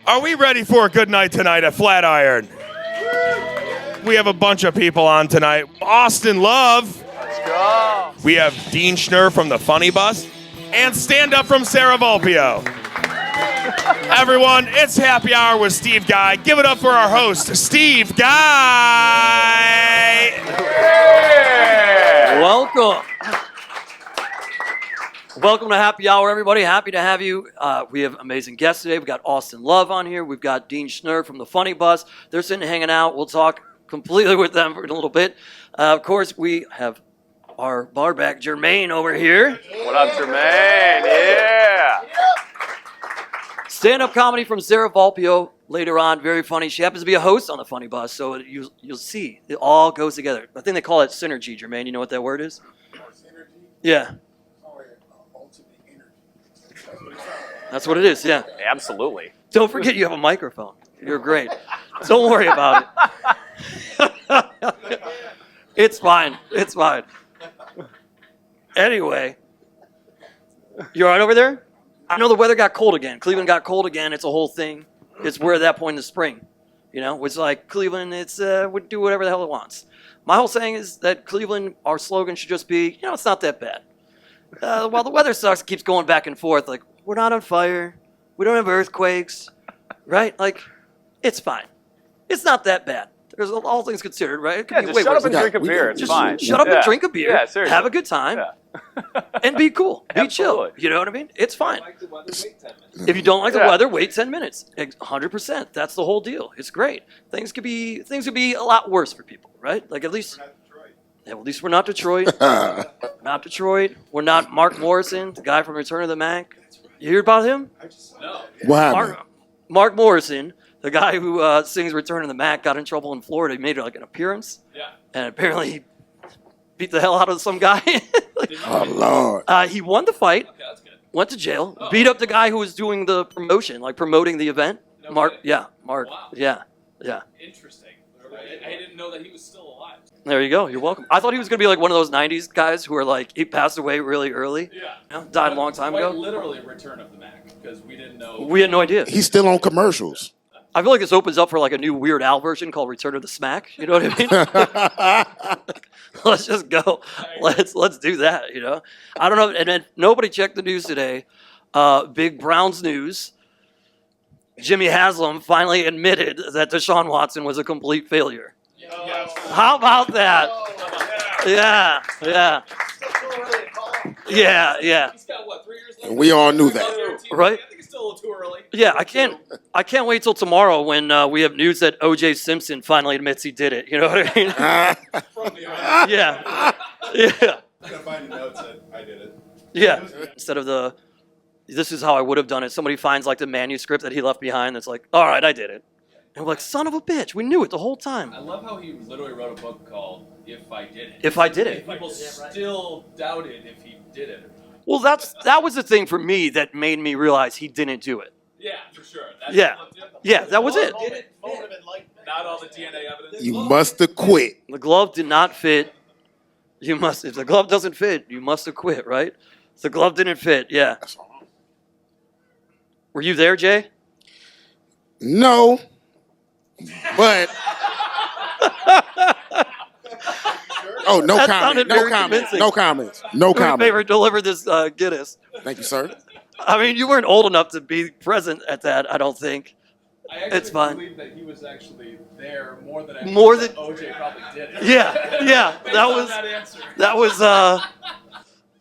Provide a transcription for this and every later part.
Are we ready for a good night tonight at Flatiron? We have a bunch of people on tonight. Austin Love. Let's go. We have Dean Schnurr from the Funny Bus. And stand-up from Sarah Vulpio. Everyone, it's Happy Hour with Steve Guy. Give it up for our host, Steve Guy. Yeah. Welcome. Welcome to Happy Hour, everybody. Happy to have you. We have amazing guests today. We've got Austin Love on here. We've got Dean Schnurr from the Funny Bus. They're sitting hanging out. We'll talk completely with them in a little bit. Of course, we have our barback, Jermaine, over here. What up, Jermaine? Yeah. Stand-up comedy from Sarah Vulpio later on. Very funny. She happens to be a host on the Funny Bus, so you'll see. It all goes together. I think they call it synergy, Jermaine. You know what that word is? Synergy? Yeah. Ultimate energy. That's what it is, yeah. Absolutely. Don't forget you have a microphone. You're great. Don't worry about it. It's fine. It's fine. Anyway, you all right over there? I know the weather got cold again. Cleveland got cold again. It's a whole thing. It's we're at that point in the spring. You know, it's like Cleveland, it's would do whatever the hell it wants. My whole saying is that Cleveland, our slogan should just be, it's not that bad. While the weather sucks, it keeps going back and forth. Like, we're not on fire. We don't have earthquakes. Right? Like, it's fine. It's not that bad. There's all things considered, right? It could be Just way shut up worse. and drink a beer. It's Just fine. shut up and drink a beer. Yeah, seriously. Have a good time. Yeah. And be cool. Be chill. Absolutely. You know what I mean? It's fine. Like the weather, wait 10 minutes. If you don't like the Yeah. weather, wait 10 minutes. 100%. That's the whole deal. It's great. Things could be a lot worse for people, right? Like at least we're not Detroit. Not Detroit. We're not Mark Morrison, the guy from Return of the Mac. You hear about him? No. What happened? Mark Morrison, the guy who sings Return of the Mac, got in trouble in Florida. He made like an appearance. Yeah. And apparently he beat the hell out of some guy. Oh, Lord. He won the fight. Okay, that's good. Went to jail, beat up the guy who was doing the promotion, like promoting the event. No Mark, kidding. yeah, Mark, Wow. yeah. Interesting. I didn't know that he was still alive. There you go. You're welcome. I thought he was gonna be like one of those '90s guys who are like he passed away really early. Yeah. Died a long time Quite ago. literally Return of the Mac, because we didn't know. We had no idea. He's still on commercials. I feel like this opens up for like a new Weird Al version called Return of the Smack. You know what I mean? Let's just go. Let's do that. I don't know. And then nobody checked the news today. Big Browns news. Jimmy Haslam finally admitted that Deshaun Watson was a complete failure. Yes. How about that? Yeah. He's got what, 3 years left? And we all knew that. Right? I think it's still a little too early. Yeah, I can't wait till tomorrow when we have news that O.J. Simpson finally admits he did it. You know what I mean? From the island. Yeah. I gotta find the notes that I did it. Yeah. Instead of this is how I would have done it. Somebody finds like the manuscript that he left behind that's like, all right, I did it. And we're like, son of a bitch, we knew it the whole time. I love how he literally wrote a book called If I Did It. If I did it. People still doubted if he did it or not. Well, that was the thing for me that made me realize he didn't do it. Yeah, for sure. That's Yeah. what did it. Yeah, that was it. Not all the DNA evidence. You must have quit. The glove did not fit. If the glove doesn't fit, you must have quit, right? The glove didn't fit, yeah. That's all. Were you there, Jay? No. But. Oh, no That comment. sounded No very comments. convincing. No comments. No Do me a comments. favor, deliver this Guinness. Thank you, sir. I mean, you weren't old enough to be present at that, I don't think. I actually It's fine. believe that he was actually there more than I More believe than- that OJ probably did it. Yeah, Based that on was that answer.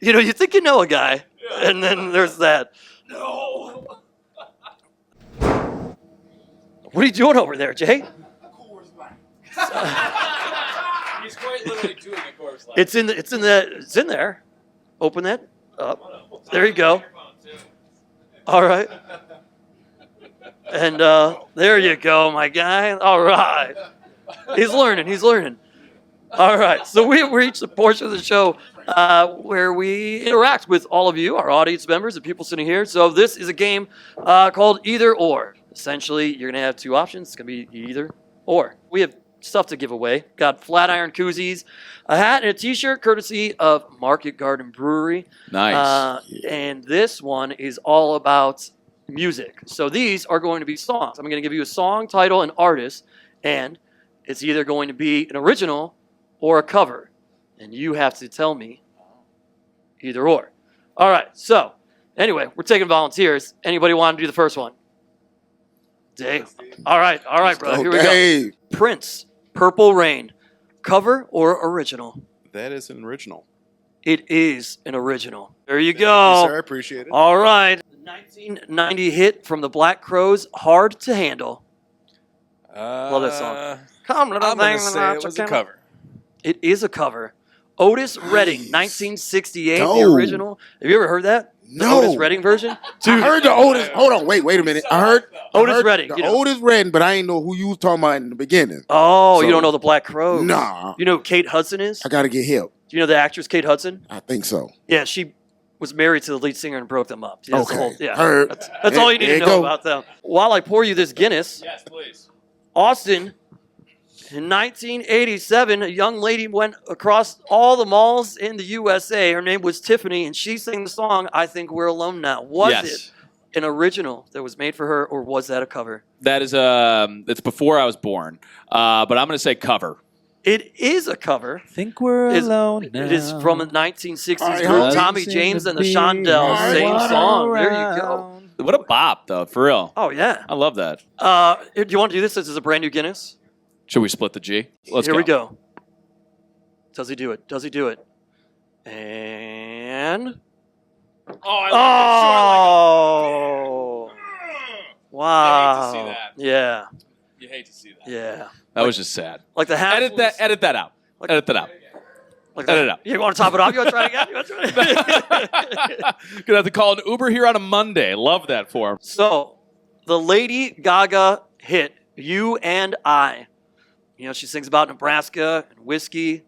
you think you know a guy, and then there's that. No. What are you doing over there, Jay? He's quite literally doing a course like It's in there. Open that up. There you go. All right. And there you go, my guy. All right. He's learning. All right. So we have reached the portion of the show where we interact with all of you, our audience members, the people sitting here. So this is a game called Either Or. Essentially, you're going to have two options. It's going to be either or. We have stuff to give away. Got Flatiron koozies, a hat, and a t-shirt courtesy of Market Garden Brewery. Nice. And this one is all about music. So these are going to be songs. I'm going to give you a song, title, and artist, and it's either going to be an original or a cover. And you have to tell me either or. All right, so anyway, we're taking volunteers. Anybody want to do the first one? Dave. All right, brother. Here we go. Dave. Prince, Purple Rain. Cover or original? That is an original. It is an original. There you Thank you, go. sir. I appreciate it. All right. 1990 hit from the Black Crowes, Hard to Handle. Love that song. Come, little I'm going thing, to say it was a cover. It is a cover. Otis Redding, Nice. 1968, the Dope. original. Have you ever heard that? The No. Otis Redding version? I heard the Otis. Hold on, wait a minute. I heard Otis Redding, The you know. Otis Redding, but I ain't know who you was talking about in the beginning. Oh, So- you don't know the Black Crowes? Nah. You know who Kate Hudson is? I gotta get hip. Do you know the actress Kate Hudson? I think so. Yeah, she was married to the lead singer and broke them up. That's the Okay. whole- yeah. Heard. That's all you need There to you know go. about them. While I pour you this Guinness, Yes, please. Austin, in 1987, a young lady went across all the malls in the USA. Her name was Tiffany, and she sang the song, I Think We're Alone Now. Was it an original that was made for her, or was that a cover? That is it's before I was born, but I'm going to say cover. It is a cover. Think we're It's- alone It is from the 1960s All right, group huh? Tommy James and the Shondells. Same song. There you go. What a bop, though, for real. Oh, yeah. I love that. Do you want to do this? This is a brand new Guinness. Should we split the G? Let's Here we go. Does he do it? Does he do it? And... Oh, I Oh! Wow. You hate to see that. Yeah. You hate to see that. Yeah. That was just sad. Like the half. Edit that out. Edit that out. Like edit it out. You want to top it off? You want to try it again? You want to try it again? Gonna have to call an Uber here on a Monday. Love that for him. So, the Lady Gaga hit "You and I." You know, she sings about Nebraska and whiskey.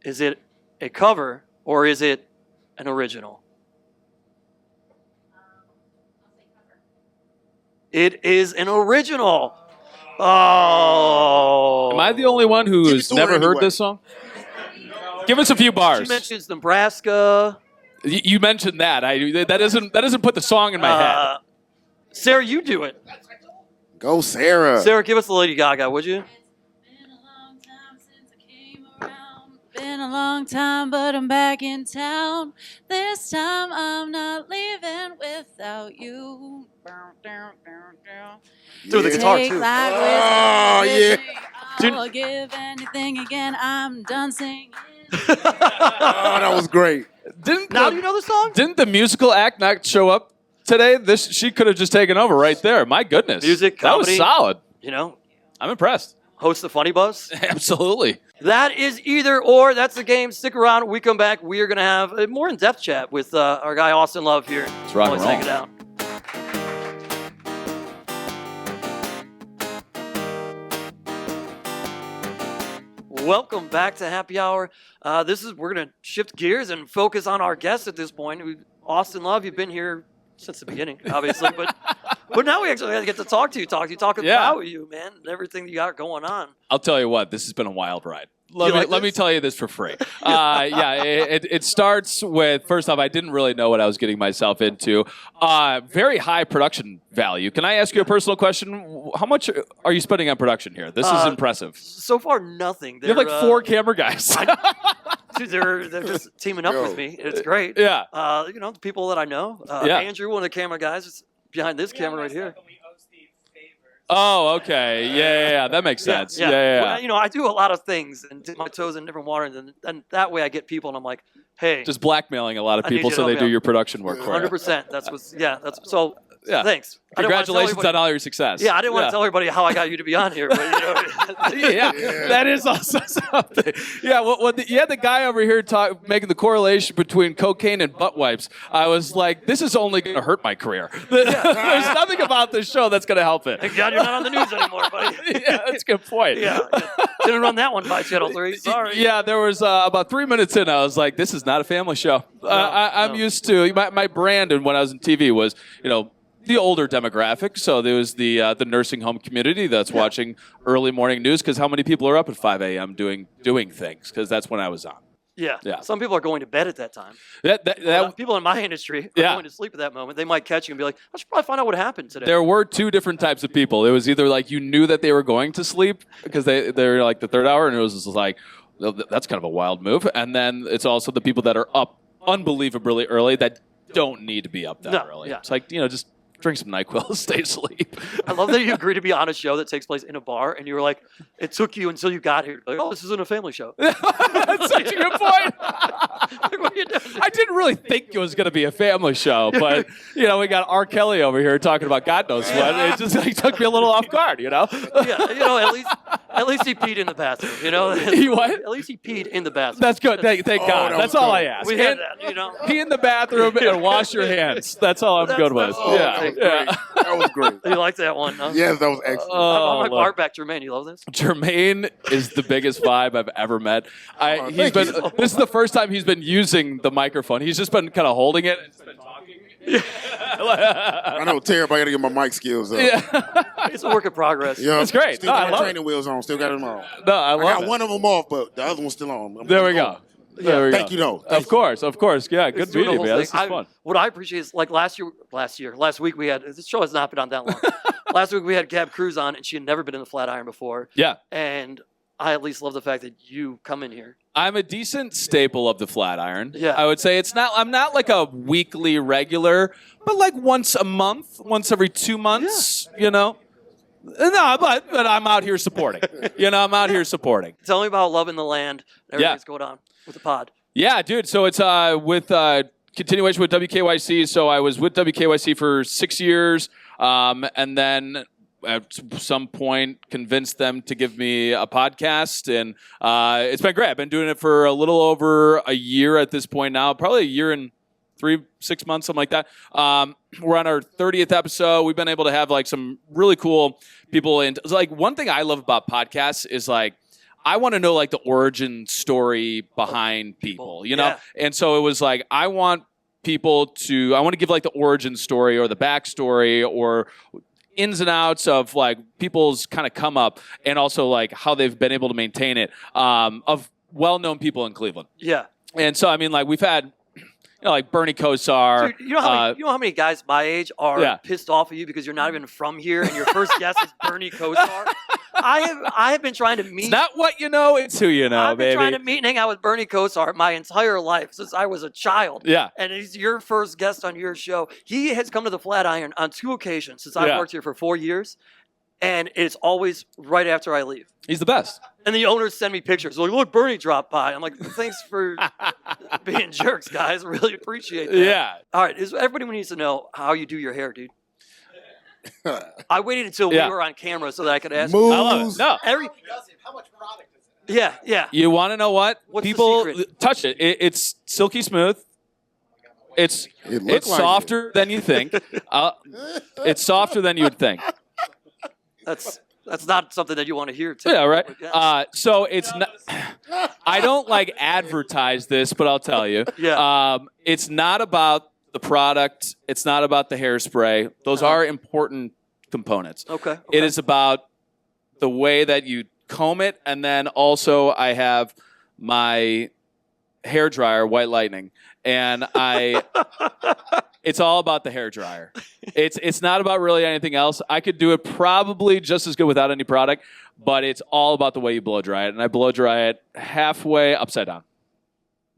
Is it a cover or is it an original? It is an original. Oh. Am I the only one Give who's it to her never heard anyway. this song? Give us a few She bars. mentions Nebraska. You mentioned that. That doesn't put the song in my head. Sarah, you do it. Go, Sarah. Sarah, give us the Lady Gaga, would you? Been a long time since I came around. Been a long time, but I'm back in town. This time I'm not leaving without you. Do the guitar Take too. like Oh, with yeah. me. I'll give anything again. I'm done singing. Oh, that was great. Now do you know the song? Didn't the musical act not show up today? She could have just taken over right there. My goodness. Music, That was comedy. solid. You know, I'm impressed. host the Funny Buzz. Absolutely. That is either or. That's the game. Stick around. When we come back, we are going to have a more in-depth chat with our guy Austin Love here. Let's rock and Always roll. hang it out. Welcome back to Happy Hour. We're going to shift gears and focus on our guest at this point. Austin Love, you've been here since the beginning, obviously, but now we actually get to talk Yeah. about you, man, and everything you got going on. I'll tell you what, this has been a wild ride. You like Let me this? tell you this for free. It starts with, first off, I didn't really know what I was getting myself into. Very high production value. Can I ask you a personal question? How much are you spending on production here? This is impressive. So far, nothing. You have like 4 camera guys. Dude, they're just teaming up with me. It's great. Yeah. The people that I know. Yeah. Andrew, one of the camera guys, is behind this camera right here. Oh, okay. Yeah. That makes sense. Yeah. Well, I do a lot of things and dip my toes in different waters, and that way I get people, and I'm like, hey, Just blackmailing a lot of I need people you so to they help do me out. your production work for you. 100%. That's so. Yeah. Thanks. I didn't wanna tell Congratulations on everybody- all your success. Yeah, I didn't want to tell everybody how I got you to be on here, but yeah, that is also something. Yeah, you had the guy over here making the correlation between cocaine and butt wipes. I was like, this is only going to hurt my career. There's nothing about this show that's going to help it. Thank God you're not on the news anymore, buddy. Yeah, that's a good point. Yeah. Didn't run that one by Channel 3. Sorry. Yeah, there was about 3 minutes in, I was like, this is not a family show. I'm used to, my brand and when I was in TV was, the older demographic. So there was the nursing home community that's watching early morning news because how many people are up at 5 a.m. doing things? Because that's when I was on. Yeah. Yeah. Some people are going to bed at that time. That People in my industry are Yeah. going to sleep at that moment. They might catch you and be like, I should probably find out what happened today. There were two different types of people. It was either like you knew that they were going to sleep because they're like the third hour, and it was just like, well, that's kind of a wild move. And then it's also the people that are up unbelievably early that don't need to be up that early. Yeah. It's like, just drink some NyQuil, stay asleep. I love that you agreed to be on a show that takes place in a bar, and you were like, it took you until you got here. Like, oh, this isn't a family show. That's such a good point. Like, what are you doing? I didn't really think it was going to be a family show, but we got R. Kelly over here talking about God knows what. It just took me a little off guard, Yeah, at least he peed in the bathroom. He what? At least he peed in the bathroom. That's good. Thank God. that That's was all good. I ask. We had that. Pee in the bathroom and wash your hands. That's all I'm good with. That's Yeah. That was great. You like that one? Huh? Yes, that was excellent. I want my look. bar back, Jermaine. You love this? Jermaine is the biggest vibe I've ever met. This is the first time he's been using the microphone. He's just been kind of holding it and just been talking. I know, terrible. I got to get my mic skills up. It's a work in progress. Yeah, It's great. Still No, I got my love training wheels on. Still got them on. No, I I love got it. one of them off, but the other one's still on. There we go. There we Thank go. you, though. Of course. Yeah, good It's doing the meeting, whole man. thing. This is fun. What I appreciate is like last week we had, this show has not been on that long. Last week we had Gab Cruz on, and she had never been in the Flatiron before. Yeah. And I at least love the fact that you come in here. I'm a decent staple of the Flatiron. Yeah. I would say I'm not like a weekly regular, but like once a month, once every 2 months, No, but I'm out here supporting. I'm out here supporting. Tell me about loving the land. Everything's going on with the pod. Yeah, dude. So it's with continuation with WKYC. So I was with WKYC for 6 years, and then at some point convinced them to give me a podcast, and it's been great. I've been doing it for a little over a year at this point now, probably a year and 6 months, something like that. We're on our 30th episode. We've been able to have like some really cool people. And like one thing I love about podcasts is like, I want to know like the origin story behind people, Yeah. And so it was like, I want to give like the origin story or the backstory or ins and outs of like people's kind of come up, and also like how they've been able to maintain it, of well-known people in Cleveland. Yeah. And so, I mean, like we've had, like Bernie Kosar. Dude, you know how many guys my age are pissed off at you because you're not even from here and your first guest is Bernie Kosar? I have been trying to meet. It's not what you know, it's who you know, I've been baby. trying to meet and hang out with Bernie Kosar my entire life since I was a child. Yeah. And he's your first guest on your show. He has come to the Flatiron on 2 occasions since I've worked here for 4 years. And it's always right after I leave. He's the best. And the owners send me pictures. Like, look, Bernie dropped by. I'm like, thanks for being jerks, guys. Really appreciate that. Yeah. All right. Everybody needs to know how you do your hair, dude. I waited until we were on camera so that I could ask you. Moves. No. How much product is it? Yeah. You want to know what? What's the People secret? touch it. It's silky smooth. It's It looked like softer than you think. It's softer than you would think. That's not something that you want to hear. Yeah, right. Yeah. So it's not. I don't like advertise this, but I'll tell you. Yeah. It's not about the product. It's not about the hairspray. Those are important components. Okay. It is about the way that you comb it, and then also I have my hair dryer, White Lightning, and it's all about the hair dryer. It's not about really anything else. I could do it probably just as good without any product, but it's all about the way you blow dry it, and I blow dry it halfway upside down,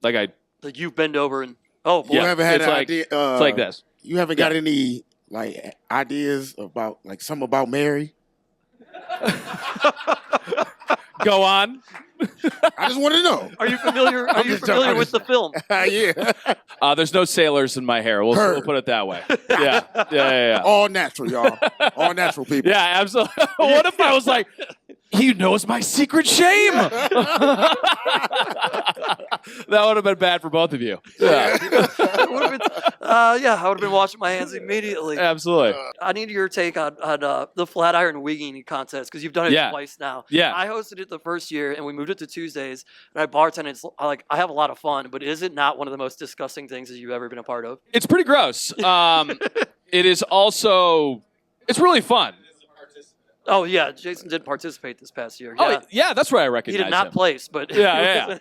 like you bend over and boy. You haven't had it's an like, idea. it's like this. You haven't got any like ideas about like something about Mary? Go on. I just want to know. Are you familiar? Are you just familiar joking. with the film? Yeah. There's no sailors in my hair. We'll put it that way. Yeah. All natural, y'all. All natural people. Yeah, absolutely. What if I was like, he knows my secret shame? That would have been bad for both of you. Yeah, I would have been washing my hands immediately. absolutely. I need your take on the Flatiron wigging contest because you've done it twice now. Yeah. I hosted it the first year and we moved it to Tuesdays and I bartended. It's like I have a lot of fun, but is it not one of the most disgusting things that you've ever been a part of? It's pretty gross. It is also, it's really fun. Oh yeah, Jason did participate this past year. Oh, Yeah. yeah, that's where I He recognize did not him. place, but Yeah.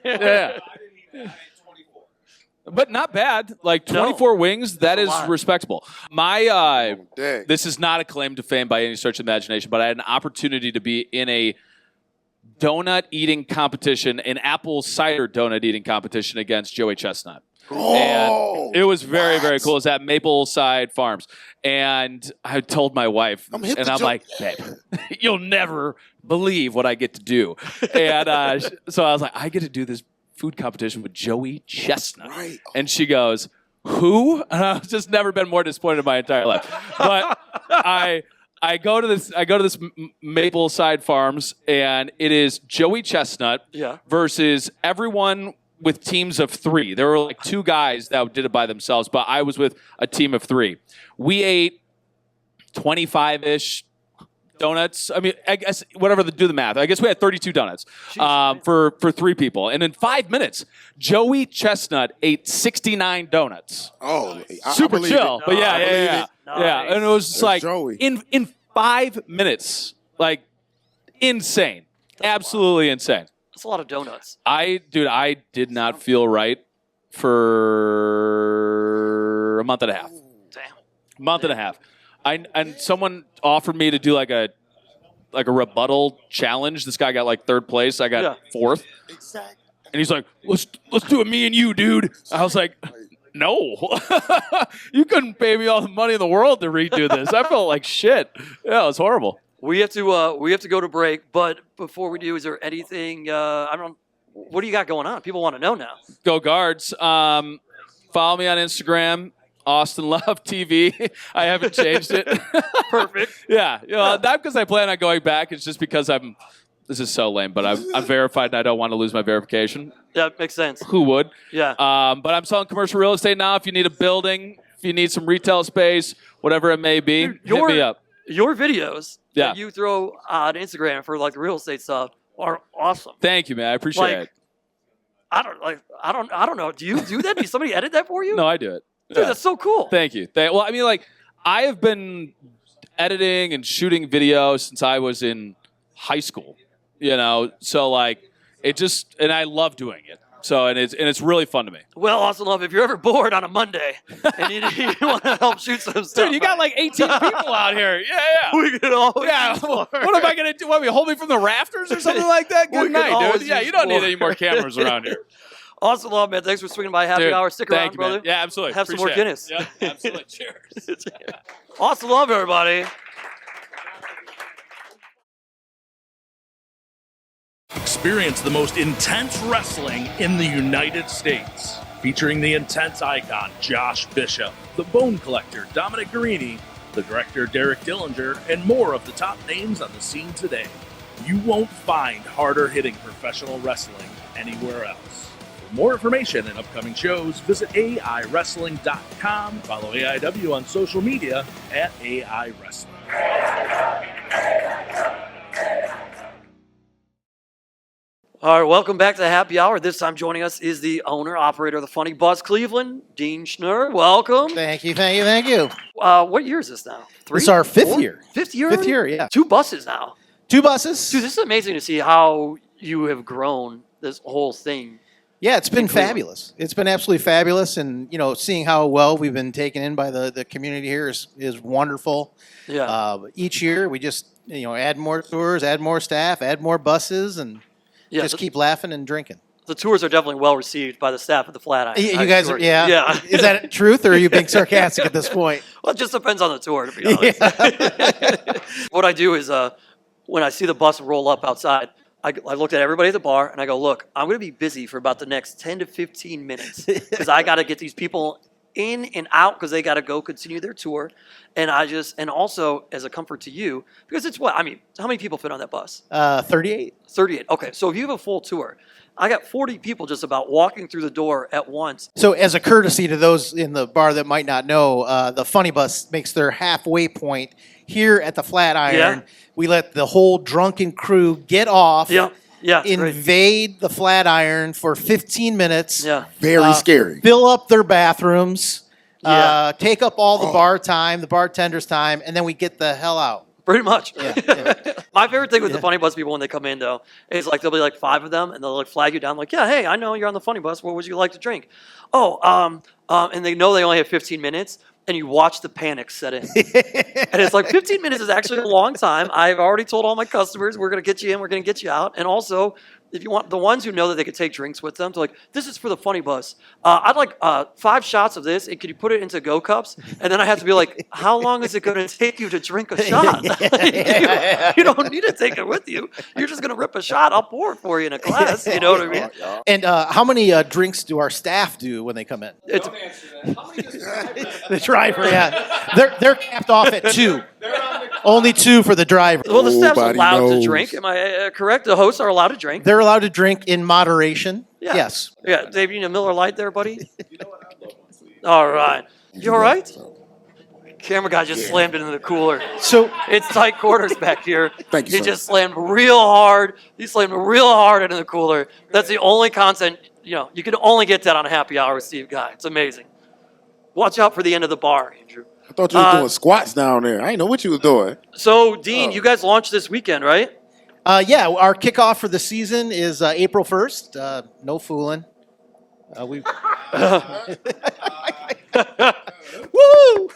But not bad. Like 24 wings, that is respectable. My this is not a claim to fame by any stretch of imagination, but I had an opportunity to be in a donut eating competition, an apple cider donut eating competition against Joey Chestnut. And it was very, very cool. It was at Mapleside Farms. And I told my wife, I'm like, babe, you'll never believe what I get to do. And so I was like, I get to do this food competition with Joey Chestnut. Right. And she goes, who? And I've just never been more disappointed in my entire life. But I go to this Mapleside Farms, and it is Joey Chestnut versus everyone with teams of 3. There were like 2 guys that did it by themselves, but I was with a team of 3. We ate 25-ish donuts. I mean, I guess whatever, do the math. I guess we had 32 donuts for 3 people. And in 5 minutes, Joey Chestnut ate 69 donuts. Oh, super chill. It. But yeah. Nice. And it was just like Joey. in 5 minutes, like insane. Absolutely insane. That's a lot of donuts. I did not feel right for a month and a half. Damn. Month and a half. And someone offered me to do like a rebuttal challenge. This guy got like 3rd place. I got 4th. Exactly. And he's like, let's do it, me and you, dude. I was like, no. You couldn't pay me all the money in the world to redo this. I felt like shit. Yeah, it was horrible. We have to go to break, but before we do, is there anything what do you got going on? People want to know now. Go Guards. Follow me on Instagram, Austin Love TV. I haven't changed it. Perfect. Yeah. Not because I plan on going back. It's just because this is so lame, but I'm verified and I don't want to lose my verification. Yeah, makes sense. Who would? Yeah. But I'm selling commercial real estate now. If you need a building, if you need some retail space, whatever it may be, hit me up. Your videos that you throw on Instagram for like the real estate stuff are awesome. Thank you, man. I appreciate it. I don't know. Do you do that? Did somebody edit that for you? No, I do it. Dude, that's so cool. Thank you. Well, I mean, like, I have been editing and shooting video since I was in high school. So like, and I love doing it. So and it's really fun to me. Well, Austin Love, if you're ever bored on a Monday and you want to help shoot some stuff, dude, you got like 18 people out here. Yeah. We could always. Yeah. What am I gonna do? Want me to hold me from the rafters or something like that? Good night, dude. Yeah, you don't need any more cameras around here. Austin Love, man, thanks for swinging by Happy Hour. Stick around, brother. Man. Yeah, absolutely. Have some more Guinness. Yeah, absolutely. Cheers. Austin Love, everybody. Experience the most intense wrestling in the United States. Featuring the intense icon, Josh Bishop, the Bone Collector, Dominic Guarini, the director, Derek Dillinger, and more of the top names on the scene today. You won't find harder-hitting professional wrestling anywhere else. For more information and upcoming shows, visit AIWrestling.com. Follow AIW on social media at AI Wrestling. All right, welcome back to the Happy Hour. This time joining us is the owner-operator of the FunnyBusCLE, Dean Schnurr. Welcome. Thank you. What year is this now? 3? It's our 5th year. 5th year? 5th year, yeah. 2 buses now. 2 buses. Dude, this is amazing to see how you have grown this whole thing. Yeah, it's been fabulous. It's been absolutely fabulous, and seeing how well we've been taken in by the community here is wonderful. Yeah. Each year we just add more tours, add more staff, add more buses, and just keep laughing and drinking. The tours are definitely well received by the staff at the Flatiron. You guys are, yeah. Is that truth, or are you being sarcastic at this point? Well, it just depends on the tour, to be honest. Yeah. What I do is when I see the bus roll up outside, I looked at everybody at the bar, and I go, look, I'm going to be busy for about the next 10 to 15 minutes because I got to get these people in and out because they got to go continue their tour. And also as a comfort to you, because it's how many people fit on that bus? 38. 38. Okay, so if you have a full tour, I got 40 people just about walking through the door at once. So as a courtesy to those in the bar that might not know, the Funny Bus makes their halfway point here at the Flatiron. Yeah. We let the whole drunken crew get off. Yeah, invade the Flatiron for 15 minutes. Yeah. Very scary. Fill up their bathrooms. Take up all the bar time, the bartender's time, and then we get the hell out. Pretty much. Yeah. My favorite thing with the Funny Bus people when they come in, though, is like there'll be like 5 of them, and they'll like flag you down, like, yeah, hey, I know you're on the Funny Bus. What would you like to drink? Oh, and they know they only have 15 minutes, and you watch the panic set in. And it's like 15 minutes is actually a long time. I've already told all my customers we're going to get you in, we're going to get you out, and also. If you want the ones who know that they could take drinks with them, they're like, this is for the Funny Bus. I'd like 5 shots of this, and could you put it into Go Cups? And then I have to be like, how long is it going to take you to drink a shot? You don't need to take it with you. You're just going to rip a shot. I'll pour it for you in a glass. You know what I mean? And how many drinks do our staff do when they come in? It's, The driver, yeah. They're capped off at 2. Only 2 for the driver. well, the staff's Nobody allowed to knows. drink. Am I correct? The hosts are allowed to drink. They're allowed to drink in moderation. Yeah. Yes. Yeah, Dave, you need a Miller Lite there, buddy? All right. You all right? Camera guy just slammed it into the cooler. So It's tight quarters back here. Thank you, He sir. just slammed real hard. He slammed real hard into the cooler. That's the only content, you can only get that on a happy hour with Steve Guy. It's amazing. Watch out for the end of the bar, Andrew. I thought you was doing squats down there. I didn't know what you was doing. So, Dean, you guys launched this weekend, right? yeah, our kickoff for the season is April 1st. No fooling. We. Woo!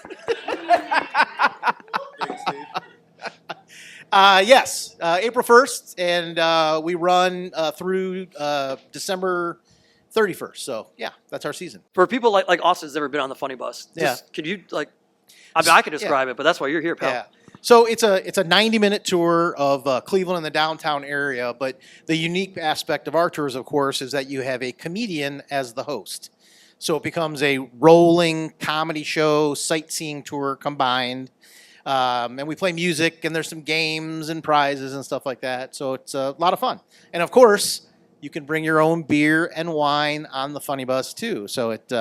Yes, April 1st, and we run through December 31st. So, yeah, that's our season. For people like Austin's never been on the Funny Bus. Could you, I could describe it, but that's why you're here, pal. Yeah. So it's a 90-minute tour of Cleveland and the downtown area, but the unique aspect of our tours, of course, is that you have a comedian as the host. So it becomes a rolling comedy show, sightseeing tour combined. And we play music, and there's some games and prizes and stuff like that. So it's a lot of fun. And of course, you can bring your own beer and wine on the Funny Bus too. So it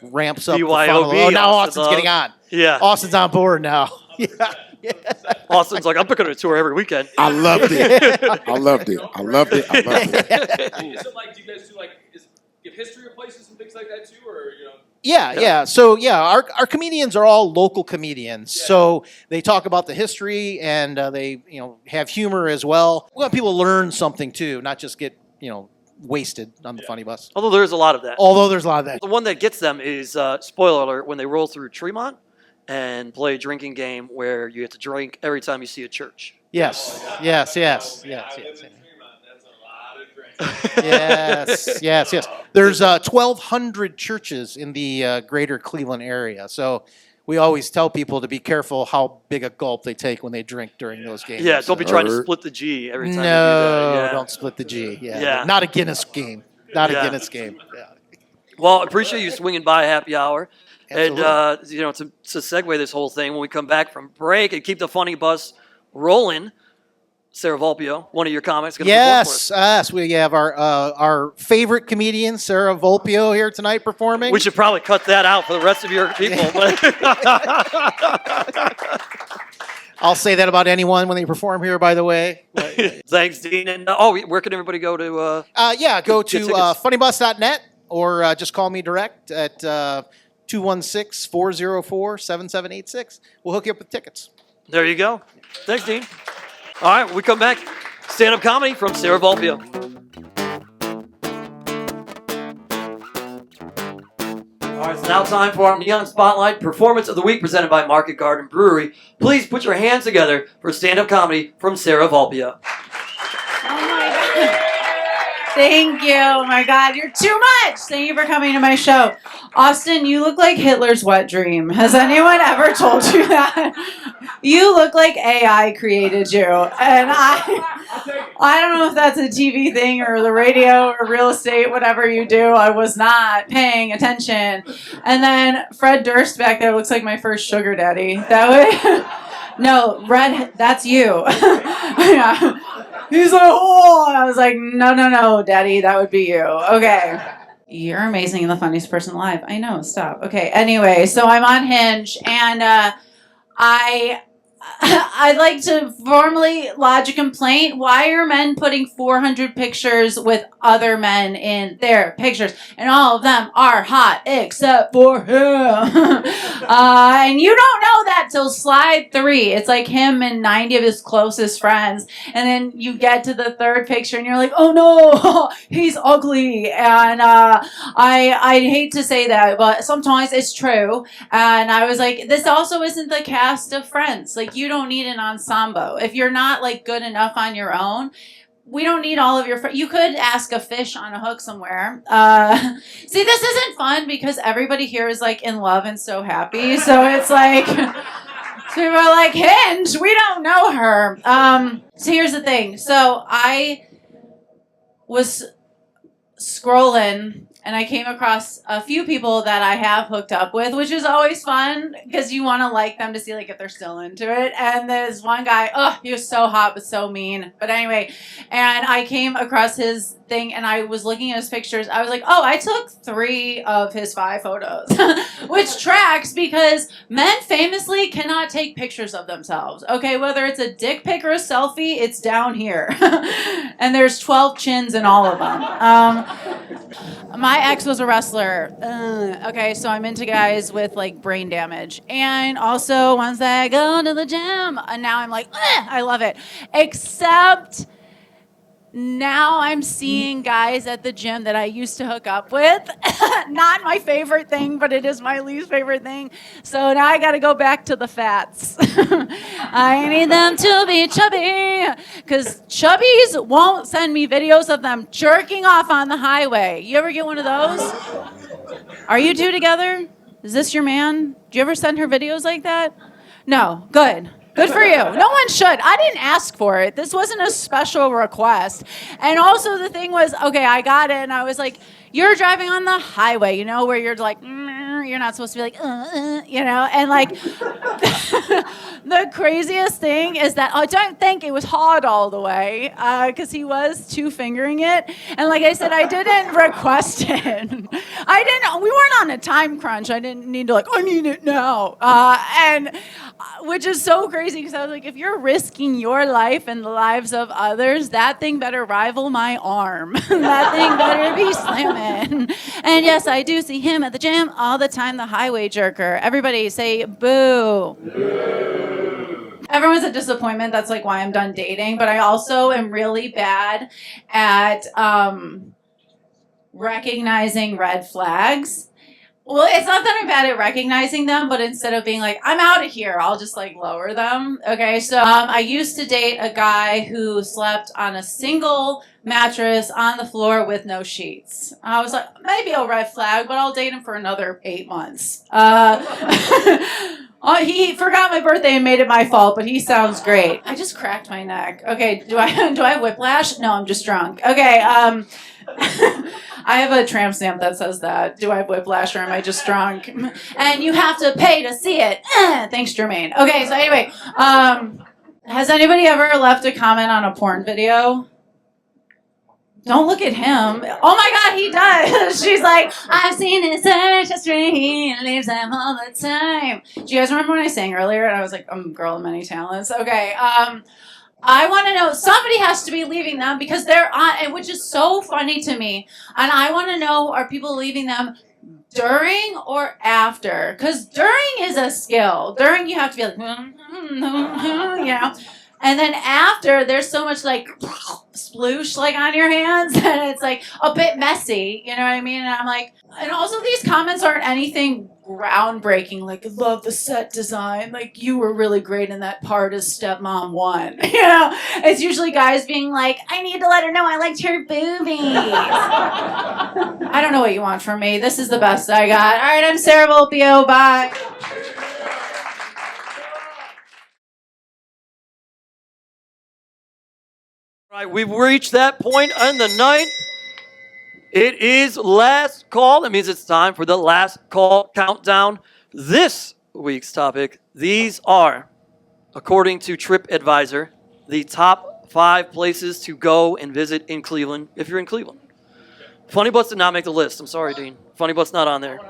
ramps up the fun a little. BYOB, Oh, now Austin Austin's getting on. Yeah. Austin's on board now. Yeah. Austin's like, I'm picking a tour every weekend. I loved it. I loved it. I loved it. I loved it. Is it like, do you guys do give history of places and things like that too, or Yeah. So our comedians are all local comedians. Yeah. So they talk about the history and they have humor as well. We want people to learn something too, not just get wasted on the Funny Bus. Although there's a lot of that. Although there's a lot of that. The one that gets them is, spoiler alert, when they roll through Tremont and play a drinking game where you have to drink every time you see a church. Yes. Yes. That's a lot of drinks. Yes. There's 1,200 churches in the greater Cleveland area. So we always tell people to be careful how big a gulp they take when they drink during those games. Yeah, don't be trying to split the G every time you do that. No, Yeah. don't split the G. Yeah. Yeah. Not a Guinness game. Not a Yeah. Guinness game. Yeah. Well, I appreciate you swinging by happy hour. Absolutely. And, to segue this whole thing, when we come back from break and keep the Funny Bus rolling, Sarah Vulpio, one of your comics, going to perform for us. Yes. We have our favorite comedian, Sarah Vulpio, here tonight performing. We should probably cut that out for the rest of your people. But I'll say that about anyone when they perform here, by the way. Thanks, Dean. And where can everybody go to? Go Get to tickets. funnybus.net or just call me direct at 216-404-7786. We'll hook you up with tickets. There you go. Thanks, Dean. All right, when we come back, stand-up comedy from Sarah Vulpio. All right, it's now time for our Neon Spotlight Performance of the Week presented by Market Garden Brewery. Please put your hands together for stand-up comedy from Sarah Vulpio. Oh my God. Thank you. Oh my God, you're too much. Thank you for coming to my show. Austin, you look like Hitler's wet dream. Has anyone ever told you that? You look like AI created you. And I don't know if that's a TV thing or the radio or real estate, whatever you do. I was not paying attention. And then Fred Durst back there looks like my first sugar daddy. That would... No, Red, that's you. Yeah. He's like, oh, I was like, no, daddy, that would be you. Okay. You're amazing and the funniest person alive. I know, stop. Okay, anyway, so I'm on Hinge, and I I'd like to formally lodge a complaint. Why are men putting 400 pictures with other men in their pictures? And all of them are hot except for him. And you don't know that till slide 3. It's like him and 90 of his closest friends. And then you get to the third picture and you're like, oh no, he's ugly. And I hate to say that, but sometimes it's true. And I was like, this also isn't the cast of Friends. Like, you don't need an ensemble. If you're not like good enough on your own, we don't need all of your friends. You could ask a fish on a hook somewhere. See, this isn't fun because everybody here is like in love and so happy. So it's like, so people are like, Hinge, we don't know her. So here's the thing. So I was scrolling and I came across a few people that I have hooked up with, which is always fun because you want to like them to see like if they're still into it. And there's one guy, he was so hot but so mean. But anyway, and I came across his thing and I was looking at his pictures. I was like, I took 3 of his 5 photos, which tracks because men famously cannot take pictures of themselves. Okay, whether it's a dick pic or a selfie, it's down here. And there's 12 chins in all of them. My ex was a wrestler. Okay, so I'm into guys with like brain damage. And also ones that go to the gym. And now I'm like, I love it. Except now I'm seeing guys at the gym that I used to hook up with. Not my favorite thing, but it is my least favorite thing. So now I got to go back to the fats. I need them to be chubby. Because chubbies won't send me videos of them jerking off on the highway. You ever get one of those? Are you two together? Is this your man? Do you ever send her videos like that? No. Good. Good for you. No one should. I didn't ask for it. This wasn't a special request. And also the thing was, okay, I got it, and I was like, you're driving on the highway, you know, where you're like, you're not supposed to be like, you know, and like, the craziest thing is that I don't think it was hard all the way, because he was 2-fingering it, and like I said, I didn't request it. We weren't on a time crunch. I didn't need to like, I need it now, and which is so crazy, because I was like, if you're risking your life and the lives of others, that thing better rival my arm. That thing better be slamming. And yes, I do see him at the gym all the time, the highway jerker. Everybody say boo. Boo. Everyone's a disappointment. That's like why I'm done dating. But I also am really bad at recognizing red flags. Well, it's not that I'm bad at recognizing them, but instead of being like, I'm out of here, I'll just like lower them. Okay, so I used to date a guy who slept on a single mattress on the floor with no sheets. I was like, maybe a red flag, but I'll date him for another 8 months. He forgot my birthday and made it my fault, but he sounds great. I just cracked my neck. Okay, do I have whiplash? No, I'm just drunk. Okay, I have a tramp stamp that says that. Do I have whiplash or am I just drunk? And you have to pay to see it. Thanks, Jermaine. Okay, so anyway, has anybody ever left a comment on a porn video? Don't look at him. Oh my God, he does. She's like, I've seen his search history. He leaves them all the time. Do you guys remember when I sang earlier and I was like, I'm a girl of many talents? Okay. I want to know, somebody has to be leaving them because they're on, which is so funny to me. And I want to know, are people leaving them during or after? Because during is a skill. During, you have to be like, you know. And then after, there's so much like sploosh like on your hands that it's like a bit messy. You know what I mean? And I'm like, and also these comments aren't anything groundbreaking. Like, love the set design. Like, you were really great in that part as stepmom 1. You know, it's usually guys being like, I need to let her know I liked her boobies. I don't know what you want from me. This is the best I got. All right, I'm Sarah Vulpio. Bye. All right, we've reached that point in the night. It is last call. That means it's time for the last call countdown. This week's topic, these are, according to TripAdvisor, the top 5 places to go and visit in Cleveland if you're in Cleveland. Funny Butts did not make the list. I'm sorry, Dean. Funny Butts not on there.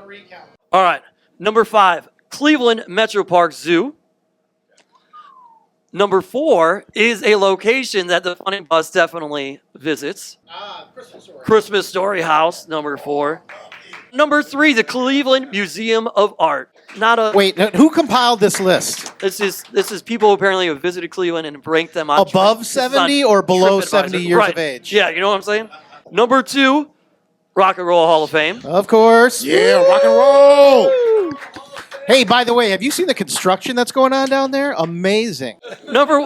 All right, number 5, Cleveland Metro Park Zoo. Number 4 is a location that the Funny Bus definitely visits. Christmas Story House, number 4. Number 3, the Cleveland Museum of Art. Not a Wait, who compiled this list? This is people who apparently have visited Cleveland and ranked them on Above 70 or below TripAdvisor. 70 years Right. of age? Yeah, you know what I'm saying? Number 2, Rock and Roll Hall of Fame. Of course. Yeah, rock and roll. Hey, by the way, have you seen the construction that's going on down there? Amazing. Number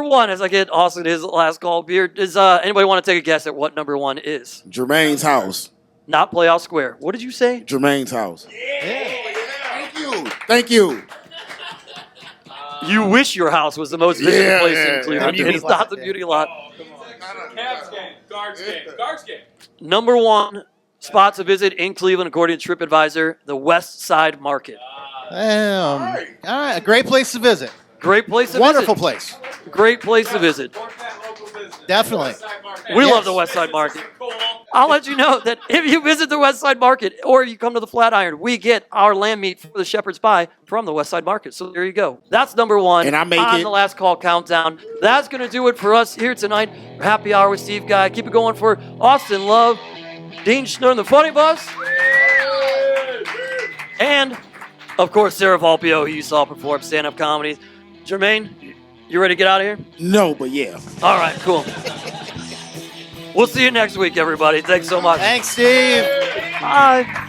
1, as I get Austin his last call beer, is anybody want to take a guess at what number 1 is? Jermaine's house. Not Playoff Square. What did you say? Jermaine's house. Thank you. Thank you. You wish your house was the most visited Yeah. place in Cleveland. Beauty It's lot, not the yeah. beauty lot. Cavs game, Guards game. Number 1 spot to visit in Cleveland, according to TripAdvisor, the West Side Market. All right, a great place to visit. Great place to Wonderful visit. place. Great place to visit. Definitely. We Yes. love the West Side Market. I'll let you know that if you visit the West Side Market or you come to the Flatiron, we get our lamb meat for the shepherd's pie from the West Side Market. So there you go. That's number 1 And I make on it- the last call countdown. That's going to do it for us here tonight. Happy Hour with Steve Guy. Keep it going for Austin Love, Dean Schnurr, and the Funny Bus. And, of course, Sarah Vulpio, who you saw perform stand-up comedy. Jermaine, you ready to get out of here? No, but yeah. All right, cool. We'll see you next week, everybody. Thanks so much. Thanks, Steve. Bye.